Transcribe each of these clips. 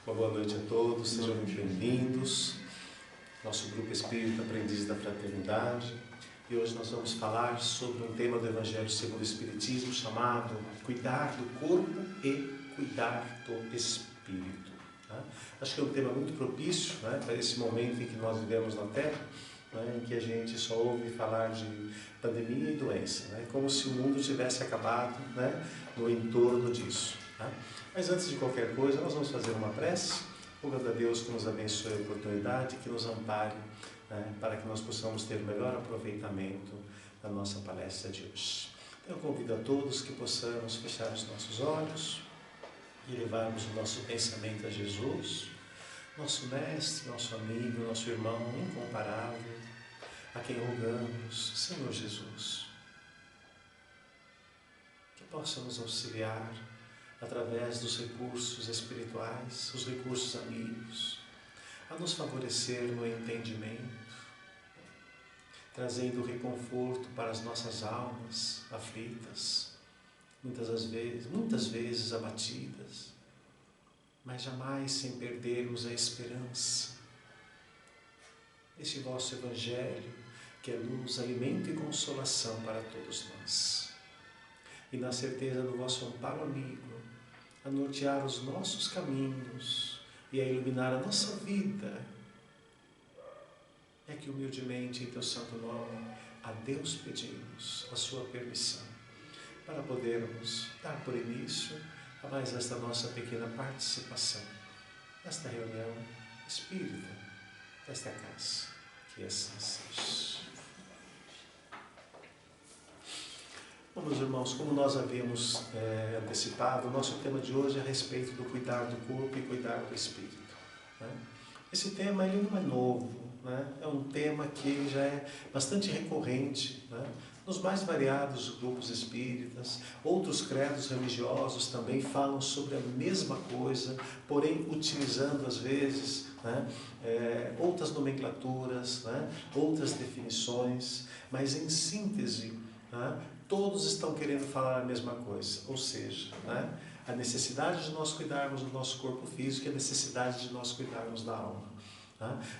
Uma boa noite a todos, sejam muito bem-vindos. Nosso grupo Espírita Aprendiz da Fraternidade. E hoje nós vamos falar sobre um tema do Evangelho segundo o Espiritismo chamado Cuidar do Corpo e Cuidar do Espírito. Acho que é um tema muito propício, para esse momento em que nós vivemos na Terra, em que a gente só ouve falar de pandemia e doença, como se o mundo tivesse acabado no entorno disso. Mas antes de qualquer coisa, nós vamos fazer uma prece, rogando a Deus que nos abençoe a oportunidade, que nos ampare, para que nós possamos ter o melhor aproveitamento da nossa palestra de hoje. Então, eu convido a todos que possamos fechar os nossos olhos e levarmos o nosso pensamento a Jesus, nosso mestre, nosso amigo, nosso irmão incomparável, a quem rogamos, Senhor Jesus, que possa nos auxiliar através dos recursos espirituais, os recursos amigos, a nos favorecer no entendimento, trazendo reconforto para as nossas almas aflitas, muitas vezes abatidas, mas jamais sem perdermos a esperança. Este vosso Evangelho, que é luz, alimento e consolação para todos nós. E na certeza do vosso amparo amigo, a nortear os nossos caminhos e a iluminar a nossa vida, é que humildemente em teu santo nome a Deus pedimos a sua permissão para podermos dar por início a mais esta nossa pequena participação nesta reunião espírita desta casa, que assim seja. Bom, meus irmãos, como nós havíamos antecipado, o nosso tema de hoje é a respeito do cuidar do corpo e cuidar do espírito. Esse tema ele não é novo, é um tema que já é bastante recorrente, nos mais variados grupos espíritas. Outros credos religiosos também falam sobre a mesma coisa, porém utilizando às vezes outras nomenclaturas, outras definições, mas em síntese, todos estão querendo falar a mesma coisa, ou seja, a necessidade de nós cuidarmos do nosso corpo físico e a necessidade de nós cuidarmos da alma.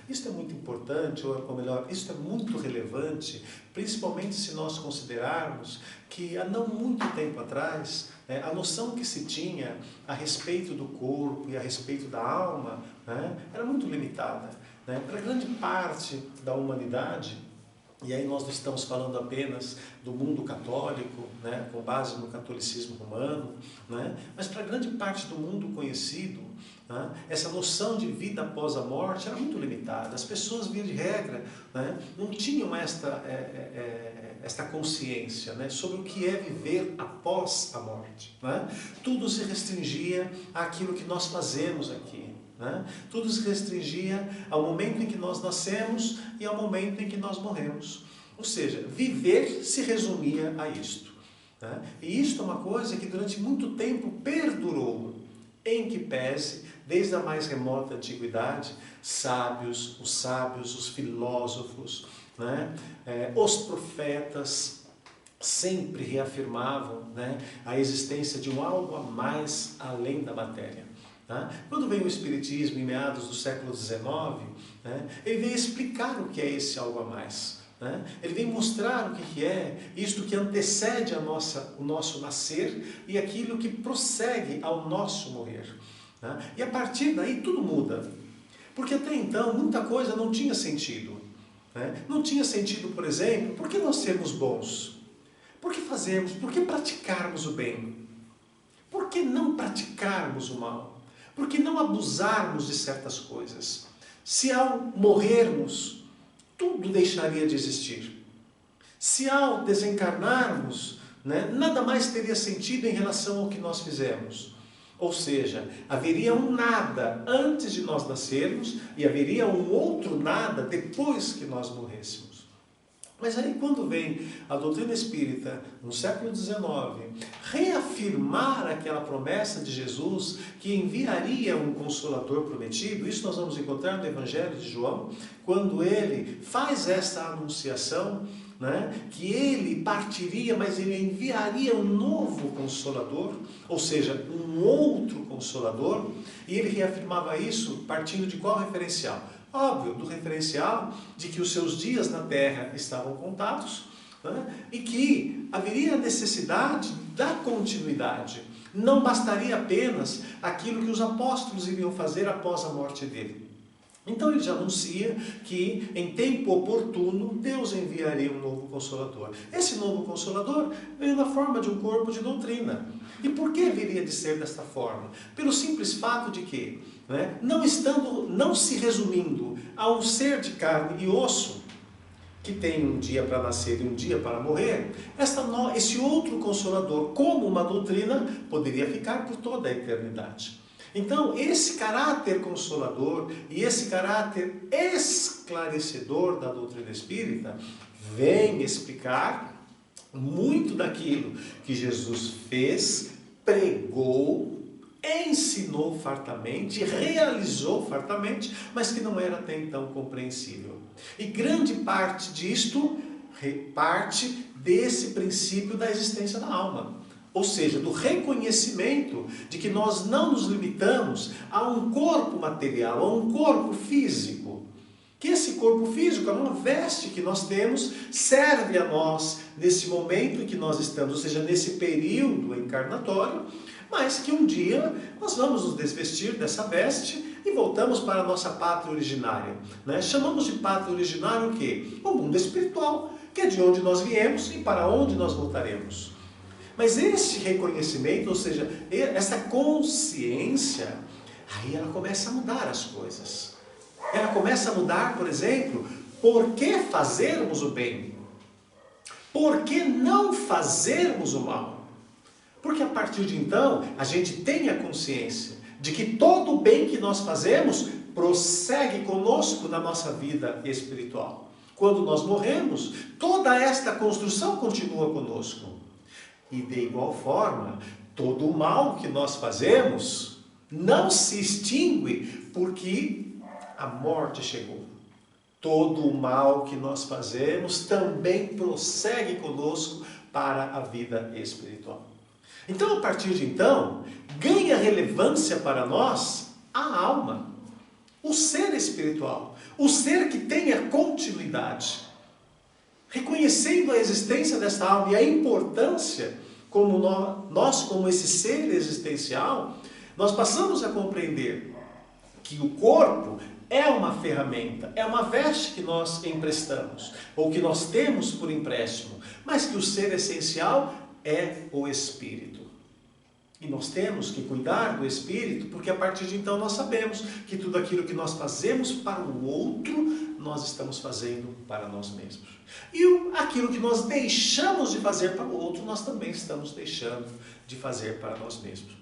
Isso é muito importante, ou melhor, isso é muito relevante, principalmente se nós considerarmos que há não muito tempo atrás, a noção que se tinha a respeito do corpo e a respeito da alma era muito limitada. Para grande parte da humanidade, e aí nós não estamos falando apenas do mundo católico, com base no catolicismo romano, mas para grande parte do mundo conhecido, essa noção de vida após a morte era muito limitada. As pessoas, via de regra, não tinham esta consciência sobre o que é viver após a morte. Tudo se restringia àquilo que nós fazemos aqui. Tudo se restringia ao momento em que nós nascemos e ao momento em que nós morremos. Ou seja, viver se resumia a isto. E isto é uma coisa que durante muito tempo perdurou, em que pese, desde a mais remota antiguidade, os sábios, os filósofos, os profetas sempre reafirmavam a existência de um algo a mais além da matéria. Quando vem o Espiritismo, em meados do século XIX, ele vem explicar o que é esse algo a mais. Ele vem mostrar o que é isto que antecede o nosso nascer e aquilo que prossegue ao nosso morrer. E a partir daí tudo muda. Porque até então muita coisa não tinha sentido. Não tinha sentido, por exemplo, por que nós sermos bons? Por que fazermos? Por que praticarmos o bem? Por que não praticarmos o mal? Por que não abusarmos de certas coisas? Se ao morrermos, tudo deixaria de existir. Se ao desencarnarmos, nada mais teria sentido em relação ao que nós fizemos. Ou seja, haveria um nada antes de nós nascermos e haveria um outro nada depois que nós morrêssemos. Mas aí quando vem a doutrina espírita, no século XIX, reafirmar aquela promessa de Jesus que enviaria um Consolador prometido, isso nós vamos encontrar no Evangelho de João, quando ele faz esta anunciação, né, que ele partiria, mas ele enviaria um novo Consolador, ou seja, um outro Consolador, e ele reafirmava isso partindo de qual referencial? Óbvio, do referencial de que os seus dias na terra estavam contados, né, e que haveria necessidade da continuidade. Não bastaria apenas aquilo que os apóstolos iriam fazer após a morte dele. Então ele já anuncia que em tempo oportuno Deus enviaria um novo Consolador. Esse novo Consolador veio na forma de um corpo de doutrina. E por que viria de ser desta forma? Pelo simples fato de que, né, não se resumindo a um ser de carne e osso, que tem um dia para nascer e um dia para morrer, esse outro Consolador, como uma doutrina, poderia ficar por toda a eternidade. Então, esse caráter consolador e esse caráter esclarecedor da doutrina espírita vem explicar muito daquilo que Jesus fez, pregou, ensinou fartamente, realizou fartamente, mas que não era até então compreensível. E grande parte disto parte desse princípio da existência da alma. Ou seja, do reconhecimento de que nós não nos limitamos a um corpo material, a um corpo físico. Que esse corpo físico é uma veste que nós temos, serve a nós nesse momento em que nós estamos, ou seja, nesse período encarnatório, mas que um dia nós vamos nos desvestir dessa veste e voltamos para a nossa pátria originária. Né? Chamamos de pátria originária o quê? O mundo espiritual, que é de onde nós viemos e para onde nós voltaremos. Mas este reconhecimento, ou seja, essa consciência, aí ela começa a mudar as coisas. Ela começa a mudar, por exemplo, por que fazermos o bem? Por que não fazermos o mal? Porque a partir de então, a gente tem a consciência de que todo o bem que nós fazemos prossegue conosco na nossa vida espiritual. Quando nós morremos, toda esta construção continua conosco. E de igual forma, todo o mal que nós fazemos não se extingue porque a morte chegou. Todo o mal que nós fazemos também prossegue conosco para a vida espiritual. Então, a partir de então, ganha relevância para nós a alma, o ser espiritual, o ser que tem a continuidade. Reconhecendo a existência dessa alma e a importância, como nós como esse ser existencial, nós passamos a compreender que o corpo é uma ferramenta, é uma veste que nós emprestamos, ou que nós temos por empréstimo, mas que o ser essencial é o espírito. E nós temos que cuidar do espírito, porque a partir de então nós sabemos que tudo aquilo que nós fazemos para o outro, nós estamos fazendo para nós mesmos. E aquilo que nós deixamos de fazer para o outro, nós também estamos deixando de fazer para nós mesmos.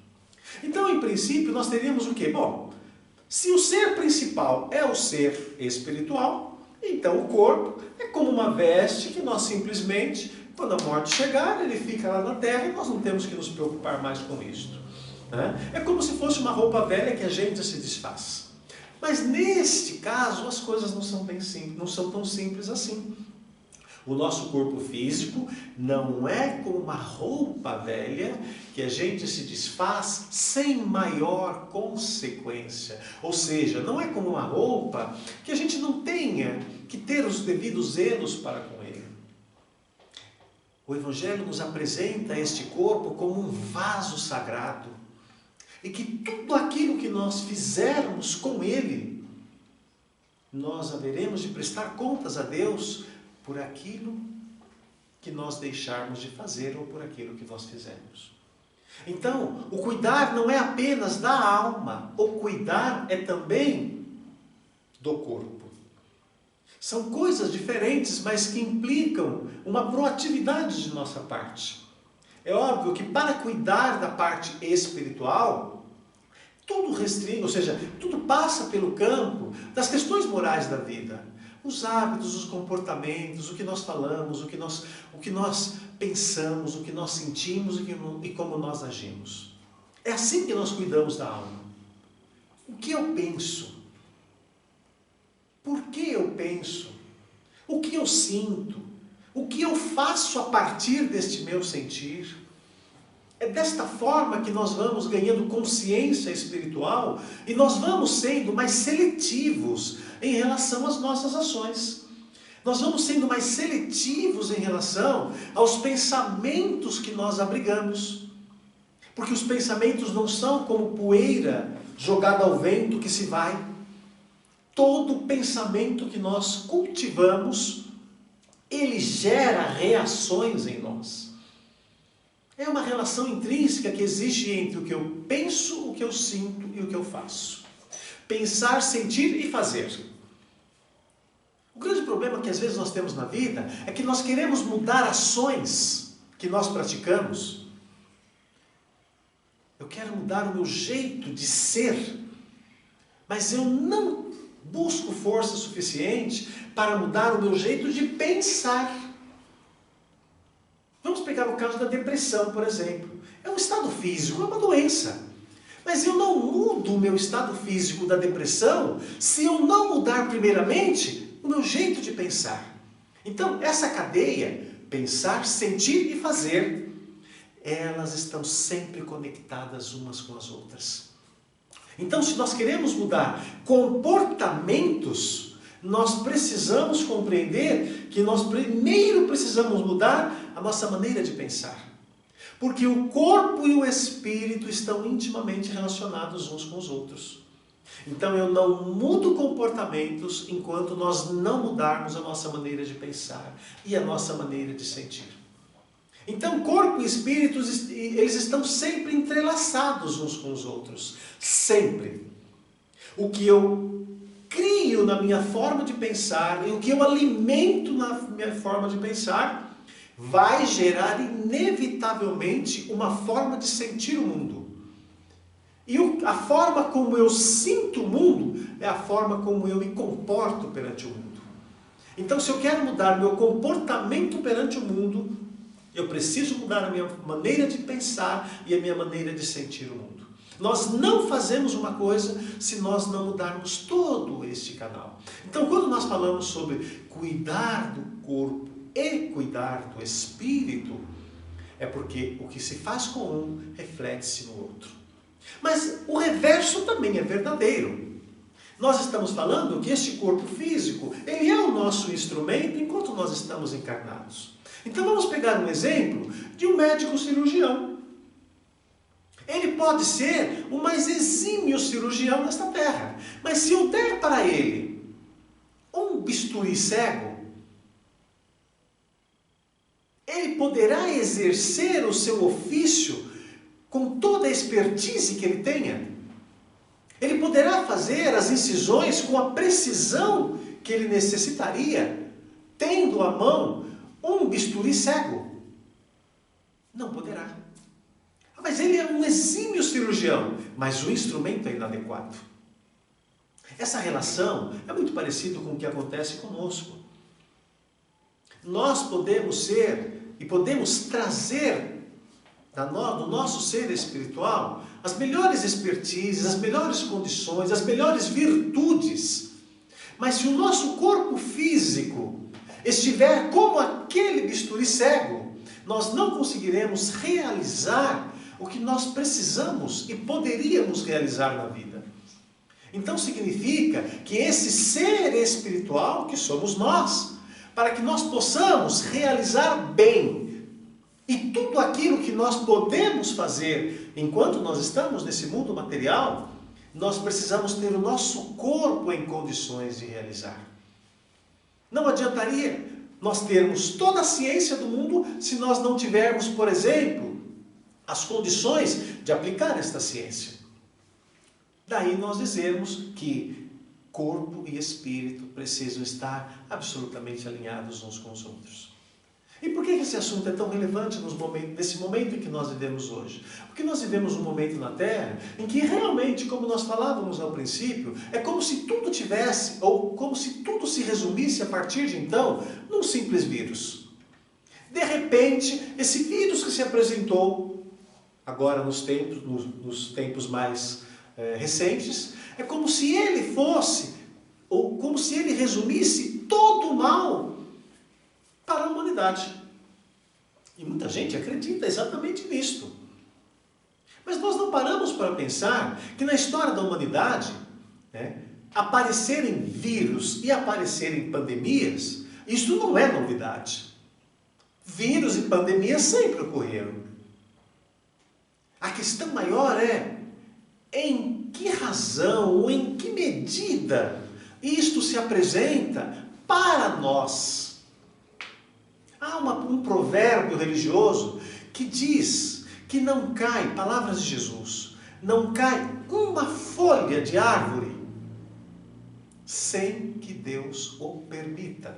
Então, em princípio, nós teríamos o quê? Bom, se o ser principal é o ser espiritual, então o corpo é como uma veste que nós simplesmente, quando a morte chegar, ele fica lá na terra e nós não temos que nos preocupar mais com isto. Né? É como se fosse uma roupa velha que a gente se desfaz. Mas neste caso as coisas não são bem simples, não são tão simples assim. O nosso corpo físico não é como uma roupa velha que a gente se desfaz sem maior consequência. Ou seja, não é como uma roupa que a gente não tenha que ter os devidos zelos para com ele. O Evangelho nos apresenta este corpo como um vaso sagrado. E que tudo aquilo que nós fizermos com ele, nós haveremos de prestar contas a Deus por aquilo que nós deixarmos de fazer ou por aquilo que nós fizermos. Então, o cuidar não é apenas da alma, o cuidar é também do corpo. São coisas diferentes, mas que implicam uma proatividade de nossa parte. É óbvio que para cuidar da parte espiritual, tudo restringe, ou seja, tudo passa pelo campo das questões morais da vida. Os hábitos, os comportamentos, o que nós falamos, o que nós pensamos, o que nós sentimos e como nós agimos. É assim que nós cuidamos da alma. O que eu penso? Por que eu penso? O que eu sinto? O que eu faço a partir deste meu sentir? É desta forma que nós vamos ganhando consciência espiritual e nós vamos sendo mais seletivos em relação às nossas ações. Nós vamos sendo mais seletivos em relação aos pensamentos que nós abrigamos. Porque os pensamentos não são como poeira jogada ao vento que se vai. Todo pensamento que nós cultivamos, ele gera reações em nós. É uma relação intrínseca que existe entre o que eu penso, o que eu sinto e o que eu faço. Pensar, sentir e fazer. O grande problema que às vezes nós temos na vida é que nós queremos mudar ações que nós praticamos. Eu quero mudar o meu jeito de ser, mas eu não busco força suficiente para mudar o meu jeito de pensar. Vamos pegar o caso da depressão, por exemplo. É um estado físico, é uma doença. Mas eu não mudo o meu estado físico da depressão se eu não mudar primeiramente o meu jeito de pensar. Então, essa cadeia, pensar, sentir e fazer, elas estão sempre conectadas umas com as outras. Então, se nós queremos mudar comportamentos, nós precisamos compreender que nós primeiro precisamos mudar a nossa maneira de pensar. Porque o corpo e o espírito estão intimamente relacionados uns com os outros. Então eu não mudo comportamentos enquanto nós não mudarmos a nossa maneira de pensar e a nossa maneira de sentir. Então corpo e espírito, eles estão sempre entrelaçados uns com os outros. Sempre. O que eu crio na minha forma de pensar e o que eu alimento na minha forma de pensar vai gerar inevitavelmente uma forma de sentir o mundo. E a forma como eu sinto o mundo é a forma como eu me comporto perante o mundo. Então, se eu quero mudar meu comportamento perante o mundo, eu preciso mudar a minha maneira de pensar e a minha maneira de sentir o mundo. Nós não fazemos uma coisa se nós não mudarmos todo este canal. Então, quando nós falamos sobre cuidar do corpo e cuidar do espírito, é porque o que se faz com um reflete-se no outro. Mas o reverso também é verdadeiro. Nós estamos falando que este corpo físico, ele é o nosso instrumento enquanto nós estamos encarnados. Então vamos pegar um exemplo de um médico cirurgião. Ele pode ser o mais exímio cirurgião desta terra. Mas se eu der para ele um bisturi cego, ele poderá exercer o seu ofício com toda a expertise que ele tenha. Ele poderá fazer as incisões com a precisão que ele necessitaria, tendo à mão um bisturi cego. Não poderá. Mas ele é um exímio cirurgião, mas o instrumento é inadequado. Essa relação é muito parecida com o que acontece conosco. Nós podemos ser e podemos trazer do nosso ser espiritual as melhores expertises, as melhores condições, as melhores virtudes. Mas se o nosso corpo físico estiver como aquele bisturi cego, nós não conseguiremos realizar o que nós precisamos e poderíamos realizar na vida. Então significa que esse ser espiritual que somos nós, para que nós possamos realizar bem e tudo aquilo que nós podemos fazer enquanto nós estamos nesse mundo material, nós precisamos ter o nosso corpo em condições de realizar. Não adiantaria nós termos toda a ciência do mundo se nós não tivermos, por exemplo, as condições de aplicar esta ciência. Daí nós dizermos que corpo e espírito precisam estar absolutamente alinhados uns com os outros. E por que esse assunto é tão relevante nesse momento em que nós vivemos hoje? Porque nós vivemos um momento na Terra em que realmente, como nós falávamos ao princípio, é como se tudo tivesse, ou como se tudo se resumisse a partir de então, num simples vírus. De repente, esse vírus que se apresentou, agora nos tempos mais recentes, é como se ele fosse, ou como se ele resumisse todo o mal para a humanidade. humanidade. E muita gente acredita exatamente nisto. Mas nós não paramos para pensar que na história da humanidade, né, aparecerem vírus e aparecerem pandemias, isso não é novidade. Vírus e pandemias sempre ocorreram. A questão maior é em que razão ou em que medida isto se apresenta para nós. Há um provérbio religioso que diz que não cai, palavras de Jesus, não cai uma folha de árvore sem que Deus o permita,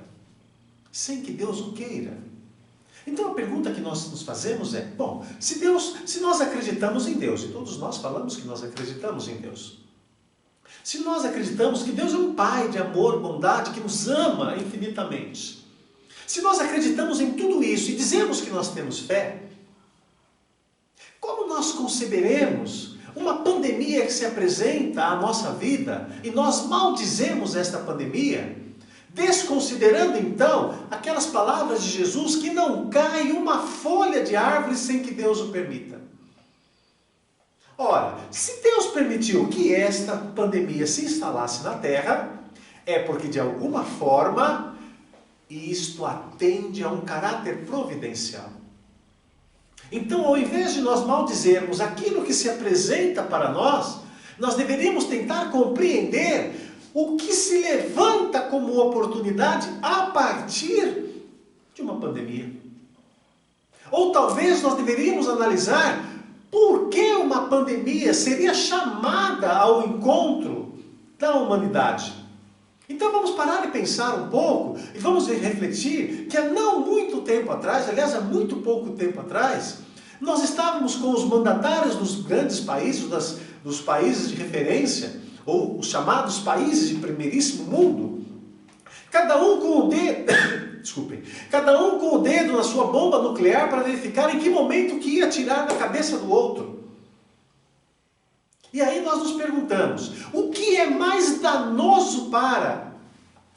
sem que Deus o queira. Então a pergunta que nós nos fazemos é, bom, se nós acreditamos em Deus, e todos nós falamos que nós acreditamos em Deus, se nós acreditamos que Deus é um Pai de amor, bondade, que nos ama infinitamente, se nós acreditamos em tudo isso e dizemos que nós temos fé, como nós conceberemos uma pandemia que se apresenta à nossa vida e nós maldizemos esta pandemia, desconsiderando então aquelas palavras de Jesus que não cai uma folha de árvore sem que Deus o permita? Ora, se Deus permitiu que esta pandemia se instalasse na Terra, é porque de alguma forma isto atende a um caráter providencial. Então, ao invés de nós maldizermos aquilo que se apresenta para nós, nós deveríamos tentar compreender o que se levanta como oportunidade a partir de uma pandemia. Ou talvez nós deveríamos analisar por que uma pandemia seria chamada ao encontro da humanidade. Então vamos parar e pensar um pouco e vamos refletir que há não muito tempo atrás, aliás há muito pouco tempo atrás, nós estávamos com os mandatários dos grandes países, dos países de referência, ou os chamados países de primeiríssimo mundo, cada um com o dedo, cada um com o dedo na sua bomba nuclear para verificar em que momento que ia atirar na cabeça do outro. E aí nós nos perguntamos, o que é mais danoso para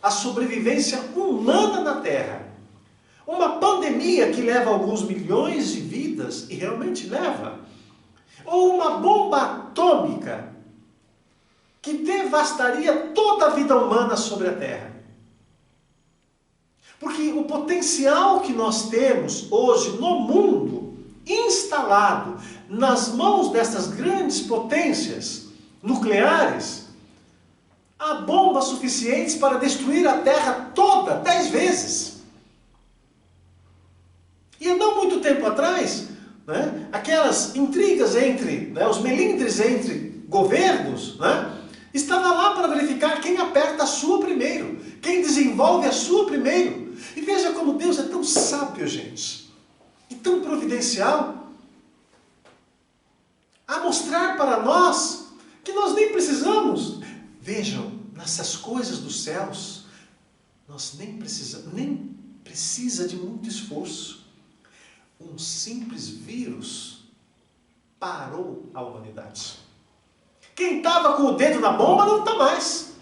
a sobrevivência humana na Terra? Uma pandemia que leva alguns milhões de vidas, e realmente leva, ou uma bomba atômica que devastaria toda a vida humana sobre a Terra? Porque o potencial que nós temos hoje no mundo, instalado nas mãos dessas grandes potências nucleares, há bombas suficientes para destruir a Terra toda 10 vezes. E há não muito tempo atrás, né, aquelas intrigas entre, os melindres entre governos, estava lá para verificar quem aperta a sua primeiro, quem desenvolve a sua primeiro. E veja como Deus é tão sábio, gente, e tão providencial, a mostrar para nós que nós nem precisamos. Vejam, nessas coisas dos céus, nós nem precisa de muito esforço. Um simples vírus parou a humanidade. Quem estava com o dedo na bomba não está mais.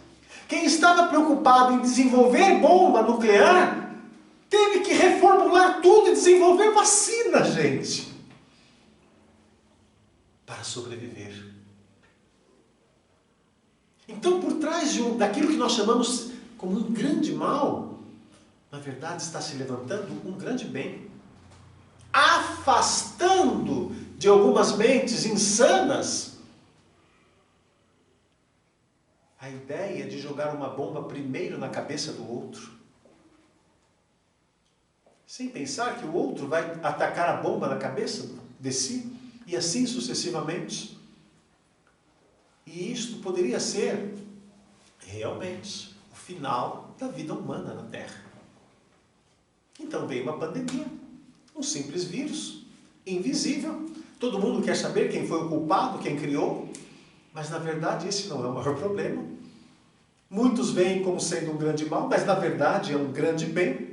Quem estava preocupado em desenvolver bomba nuclear, teve que reformular tudo e desenvolver vacina, gente, para sobreviver. Então, por trás daquilo que nós chamamos como um grande mal, na verdade está se levantando um grande bem, afastando de algumas mentes insanas a ideia de jogar uma bomba primeiro na cabeça do outro, sem pensar que o outro vai atacar a bomba na cabeça de si, e assim sucessivamente. E isto poderia ser realmente o final da vida humana na Terra. Então veio uma pandemia, um simples vírus, invisível. Todo mundo quer saber quem foi o culpado, quem criou, mas na verdade esse não é o maior problema. Muitos veem como sendo um grande mal, mas na verdade é um grande bem.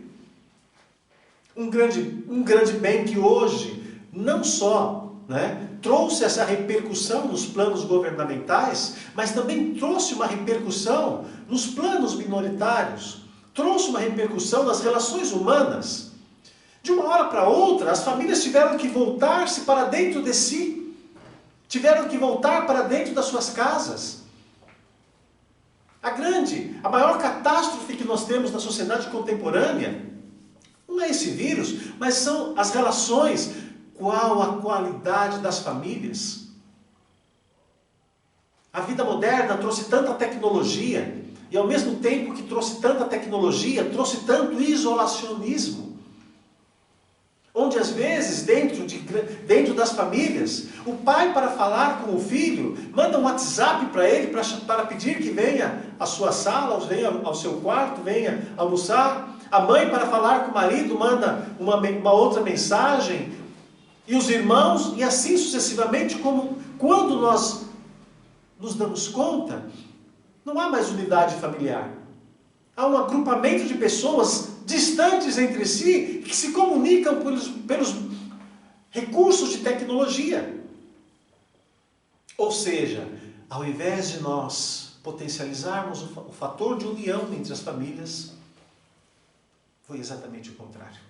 Um grande bem que hoje não só trouxe essa repercussão nos planos governamentais, mas também trouxe uma repercussão nos planos minoritários, trouxe uma repercussão nas relações humanas. De uma hora para outra, as famílias tiveram que voltar-se para dentro de si. Tiveram que voltar para dentro das suas casas. A maior catástrofe que nós temos na sociedade contemporânea não é esse vírus, mas são as relações. Qual a qualidade das famílias? A vida moderna trouxe tanta tecnologia, e ao mesmo tempo que trouxe tanta tecnologia, trouxe tanto isolacionismo. Onde às vezes, dentro das famílias, o pai, para falar com o filho, manda um WhatsApp para ele para pedir que venha à sua sala, venha ao seu quarto, venha almoçar. A mãe, para falar com o marido, manda uma outra mensagem. E os irmãos, e assim sucessivamente, como quando nós nos damos conta, não há mais unidade familiar. Há um agrupamento de pessoas distantes entre si, que se comunicam pelos recursos de tecnologia. Ou seja, ao invés de nós potencializarmos o fator de união entre as famílias, foi exatamente o contrário.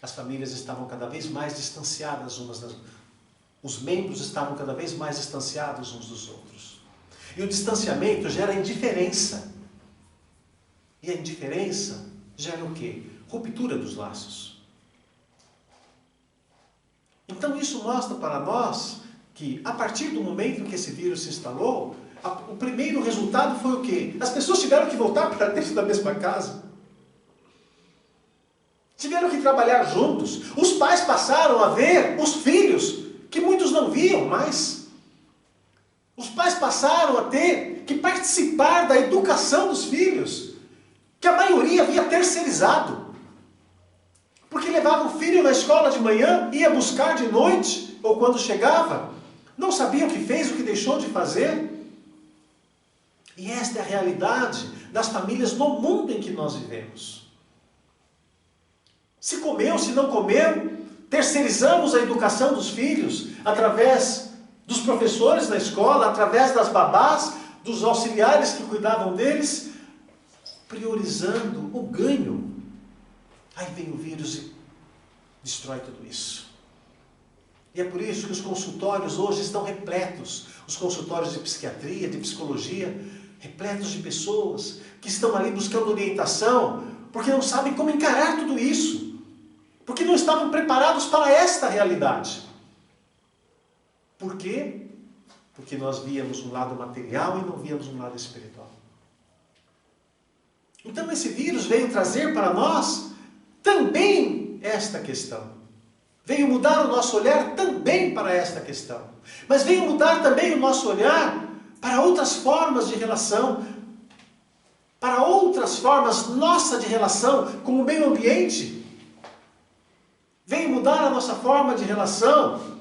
As famílias estavam cada vez mais distanciadas umas das outras. Os membros estavam cada vez mais distanciados uns dos outros. E o distanciamento gera indiferença. E a indiferença gera o quê? Ruptura dos laços. Então isso mostra para nós que, a partir do momento que esse vírus se instalou, o primeiro resultado foi o quê? As pessoas tiveram que voltar para dentro da mesma casa. Tiveram que trabalhar juntos. Os pais passaram a ver os filhos, que muitos não viam mais. Os pais passaram a ter que participar da educação dos filhos, que a maioria havia terceirizado. Porque levava o filho na escola de manhã, ia buscar de noite, ou quando chegava, não sabia o que fez, o que deixou de fazer. E esta é a realidade das famílias no mundo em que nós vivemos. Se comeu, se não comeu, terceirizamos a educação dos filhos através dos professores da escola, através das babás, dos auxiliares que cuidavam deles, priorizando o ganho. Aí vem o vírus e destrói tudo isso. E é por isso que os consultórios hoje estão repletos, os consultórios de psiquiatria, de psicologia, repletos de pessoas que estão ali buscando orientação, porque não sabem como encarar tudo isso. Porque não estavam preparados para esta realidade. Por quê? Porque nós víamos um lado material e não víamos um lado espiritual. Então esse vírus veio trazer para nós também esta questão. Veio mudar o nosso olhar também para esta questão. Mas veio mudar também o nosso olhar para outras formas de relação, para outras formas nossa de relação com o meio ambiente. Veio mudar a nossa forma de relação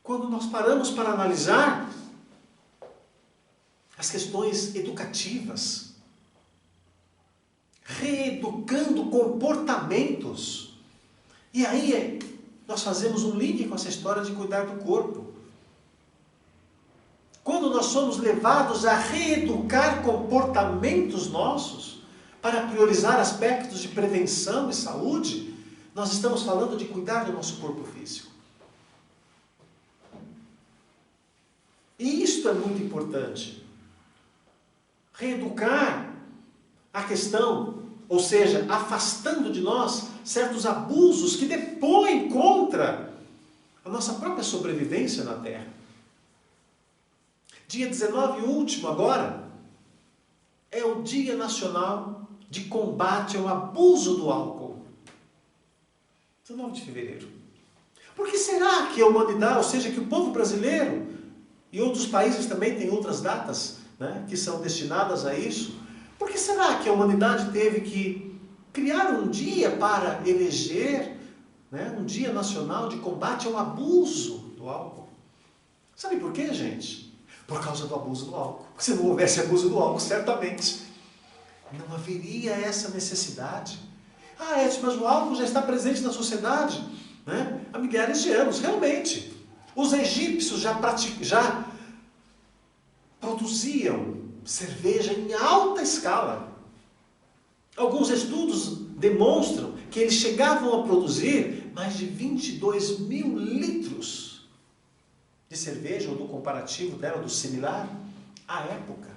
quando nós paramos para analisar as questões educativas, reeducando comportamentos. E aí nós fazemos um link com essa história de cuidar do corpo. Quando nós somos levados a reeducar comportamentos nossos para priorizar aspectos de prevenção e saúde, nós estamos falando de cuidar do nosso corpo físico. E isto é muito importante. Reeducar a questão, ou seja, afastando de nós certos abusos que depõem contra a nossa própria sobrevivência na Terra. Dia 19 último agora, é o Dia Nacional de Combate ao Abuso do Álcool. 19 de fevereiro. Por que será que a humanidade, ou seja, que o povo brasileiro e outros países também têm outras datas, né, que são destinadas a isso? Por que será que a humanidade teve que criar um dia para eleger, né, um Dia Nacional de Combate ao Abuso do Álcool? Sabe por quê, gente? Por causa do abuso do álcool. Se não houvesse abuso do álcool, certamente não haveria essa necessidade. Ah, Edson, mas o álcool já está presente na sociedade, né, há milhares de anos. Realmente, os egípcios já produziam cerveja em alta escala. Alguns estudos demonstram que eles chegavam a produzir mais de 22 mil litros de cerveja, ou do comparativo dela, do similar, à época.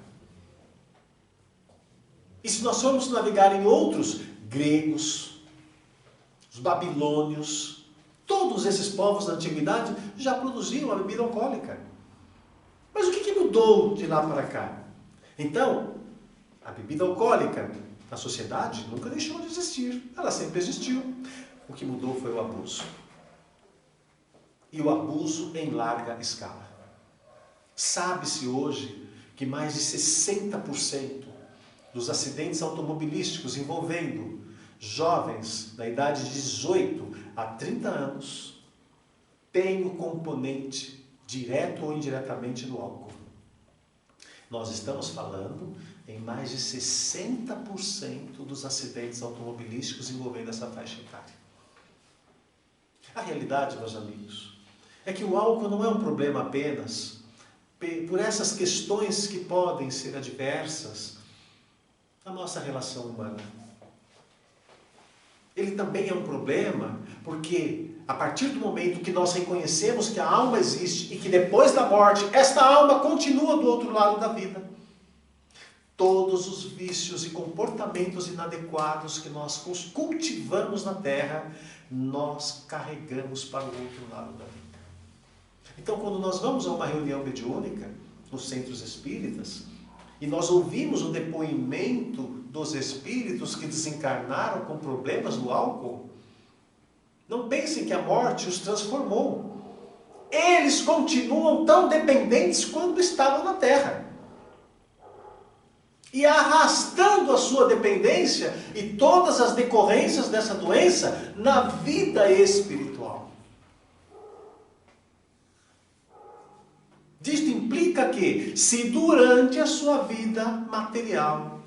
E se nós formos navegar em outros, gregos, os babilônios, todos esses povos da antiguidade já produziam a bebida alcoólica. Mas o que mudou de lá para cá? Então, a bebida alcoólica na sociedade nunca deixou de existir. Ela sempre existiu. O que mudou foi o abuso. E o abuso em larga escala. Sabe-se hoje que mais de 60% dos acidentes automobilísticos envolvendo jovens da idade de 18 a 30 anos têm o componente direto ou indiretamente do álcool. Nós estamos falando em mais de 60% dos acidentes automobilísticos envolvendo essa faixa etária. A realidade, meus amigos, é que o álcool não é um problema apenas por essas questões que podem ser adversas na nossa relação humana. Ele também é um problema porque, a partir do momento que nós reconhecemos que a alma existe e que depois da morte, esta alma continua do outro lado da vida, todos os vícios e comportamentos inadequados que nós cultivamos na terra, nós carregamos para o outro lado da vida. Então, quando nós vamos a uma reunião mediúnica, nos centros espíritas, e nós ouvimos o depoimento dos espíritos que desencarnaram com problemas do álcool, não pensem que a morte os transformou. Eles continuam tão dependentes quanto estavam na terra. E arrastando a sua dependência e todas as decorrências dessa doença na vida espiritual. Isto implica que, se durante a sua vida material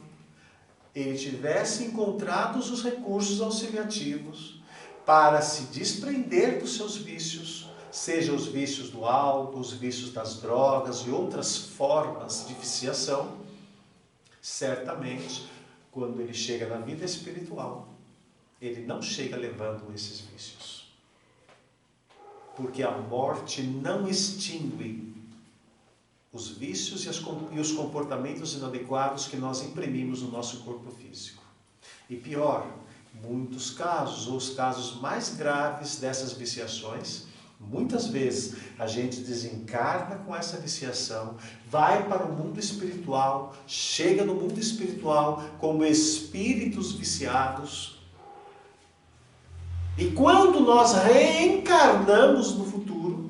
ele tivesse encontrado os recursos auxiliativos para se desprender dos seus vícios, seja os vícios do álcool, os vícios das drogas e outras formas de viciação, certamente, quando ele chega na vida espiritual, ele não chega levando esses vícios. Porque a morte não extingue os vícios e os comportamentos inadequados que nós imprimimos no nosso corpo físico. E pior, muitos casos, ou os casos mais graves dessas viciações, muitas vezes a gente desencarna com essa viciação, vai para o mundo espiritual, chega no mundo espiritual como espíritos viciados, e quando nós reencarnamos no futuro,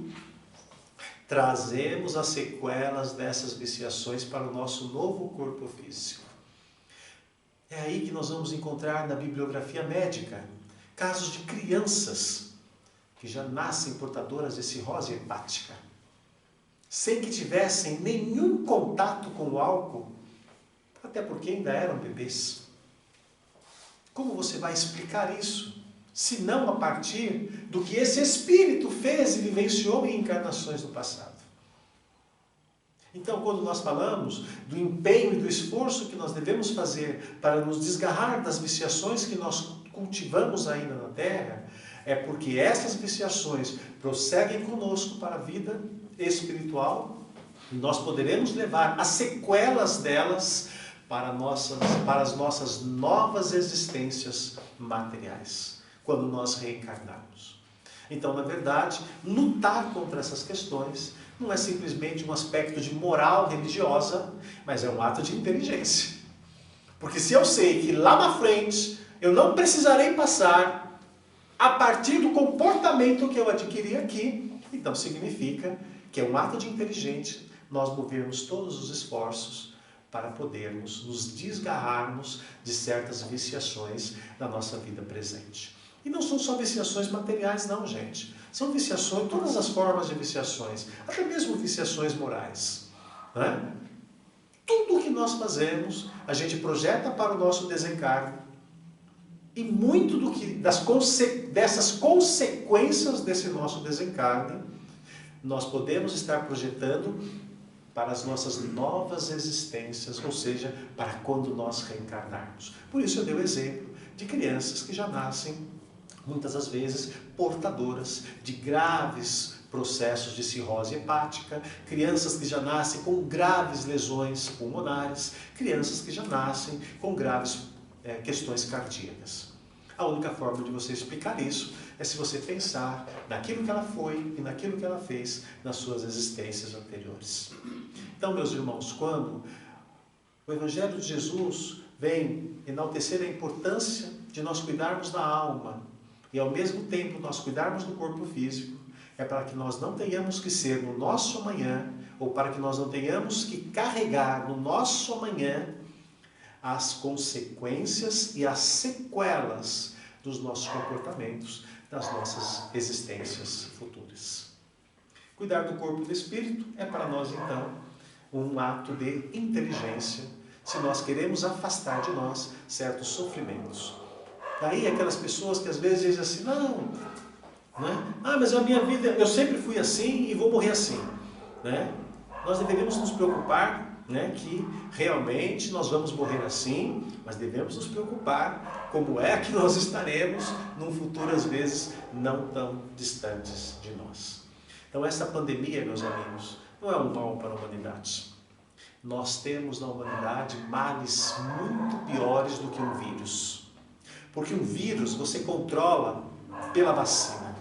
trazemos as sequelas dessas viciações para o nosso novo corpo físico. É aí que nós vamos encontrar na bibliografia médica casos de crianças que já nascem portadoras de cirrose hepática, sem que tivessem nenhum contato com o álcool, até porque ainda eram bebês. Como você vai explicar isso? Se não a partir do que esse espírito fez e vivenciou em encarnações do passado. Então, quando nós falamos do empenho e do esforço que nós devemos fazer para nos desgarrar das viciações que nós cultivamos ainda na Terra, é porque essas viciações prosseguem conosco para a vida espiritual e nós poderemos levar as sequelas delas para as nossas novas existências materiais, quando nós reencarnarmos. Então, na verdade, lutar contra essas questões não é simplesmente um aspecto de moral religiosa, mas é um ato de inteligência. Porque se eu sei que lá na frente eu não precisarei passar a partir do comportamento que eu adquiri aqui, então significa que é um ato de inteligência nós movermos todos os esforços para podermos nos desgarrarmos de certas viciações da nossa vida presente. E não são só viciações materiais não, gente. São viciações, todas as formas de viciações, até mesmo viciações morais. Né? Tudo o que nós fazemos, a gente projeta para o nosso desencarne. E muito dessas consequências desse nosso desencarne, nós podemos estar projetando para as nossas novas existências, ou seja, para quando nós reencarnarmos. Por isso eu dei o exemplo de crianças que já nascem, muitas das vezes, portadoras de graves processos de cirrose hepática, crianças que já nascem com graves lesões pulmonares, crianças que já nascem com graves questões cardíacas. A única forma de você explicar isso é se você pensar naquilo que ela foi e naquilo que ela fez nas suas existências anteriores. Então, meus irmãos, quando o Evangelho de Jesus vem enaltecer a importância de nós cuidarmos da alma e, ao mesmo tempo, nós cuidarmos do corpo físico, é para que nós não tenhamos que ser no nosso amanhã, ou para que nós não tenhamos que carregar no nosso amanhã as consequências e as sequelas dos nossos comportamentos, das nossas existências futuras. Cuidar do corpo e do espírito é para nós, então, um ato de inteligência, se nós queremos afastar de nós certos sofrimentos. Daí aquelas pessoas que às vezes dizem assim, não é? Mas a minha vida, eu sempre fui assim e vou morrer assim. Né? Nós deveríamos nos preocupar, que realmente nós vamos morrer assim, mas devemos nos preocupar como é que nós estaremos num futuro, às vezes, não tão distantes de nós. Então, essa pandemia, meus amigos, não é um mal para a humanidade. Nós temos na humanidade males muito piores do que um vírus. Porque um vírus você controla pela vacina.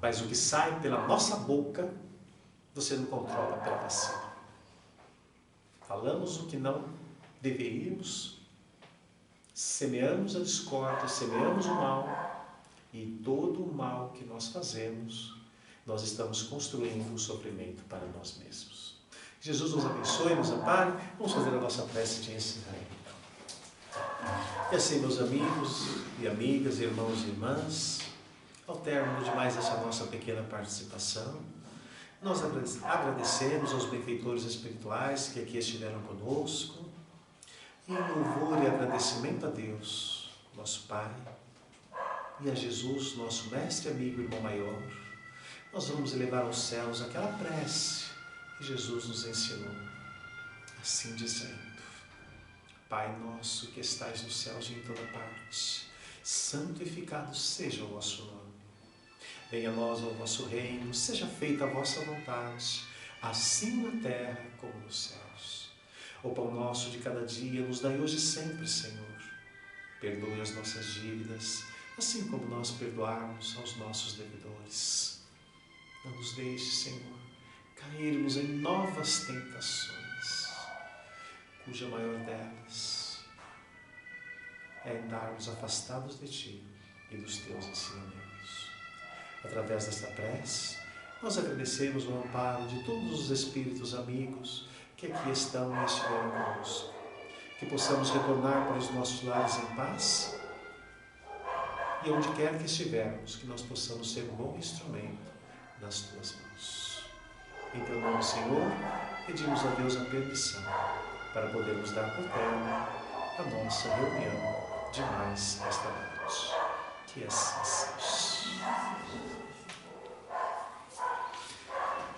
Mas o que sai pela nossa boca, você não controla pela vacina. Falamos o que não deveríamos, semeamos a discórdia, semeamos o mal, e todo o mal que nós fazemos, nós estamos construindo um sofrimento para nós mesmos. Jesus nos abençoe, nos ampare. Vamos fazer a nossa prece de encerramento. E assim, meus amigos e amigas, irmãos e irmãs, ao término de mais essa nossa pequena participação, nós agradecemos aos benfeitores espirituais que aqui estiveram conosco, e em louvor e agradecimento a Deus, nosso Pai, e a Jesus, nosso mestre, amigo e irmão maior, nós vamos elevar aos céus aquela prece que Jesus nos ensinou, assim dizendo: Pai nosso que estais nos céus e em toda parte, santificado seja o vosso nome. Venha a nós o vosso reino, seja feita a vossa vontade, assim na terra como nos céus. O pão nosso de cada dia nos dai hoje e sempre, Senhor. Perdoe as nossas dívidas, assim como nós perdoarmos aos nossos devedores. Não nos deixe, Senhor, cairmos em novas tentações, cuja maior delas é andarmos afastados de Ti e dos Teus ensinamentos. Através desta prece, nós agradecemos o amparo de todos os espíritos amigos que aqui estão e estiveram conosco. Que possamos retornar para os nossos lares em paz e onde quer que estivermos, que nós possamos ser um bom instrumento nas Tuas mãos. Em Teu nome, Senhor, pedimos a Deus a permissão para podermos dar por termo a nossa reunião de mais esta noite. Que assim seja.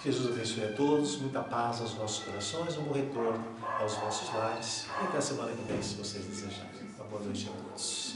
Jesus abençoe a todos, muita paz aos vossos corações, um bom retorno aos vossos lares e até a semana que vem, se vocês desejarem. Uma boa noite a todos.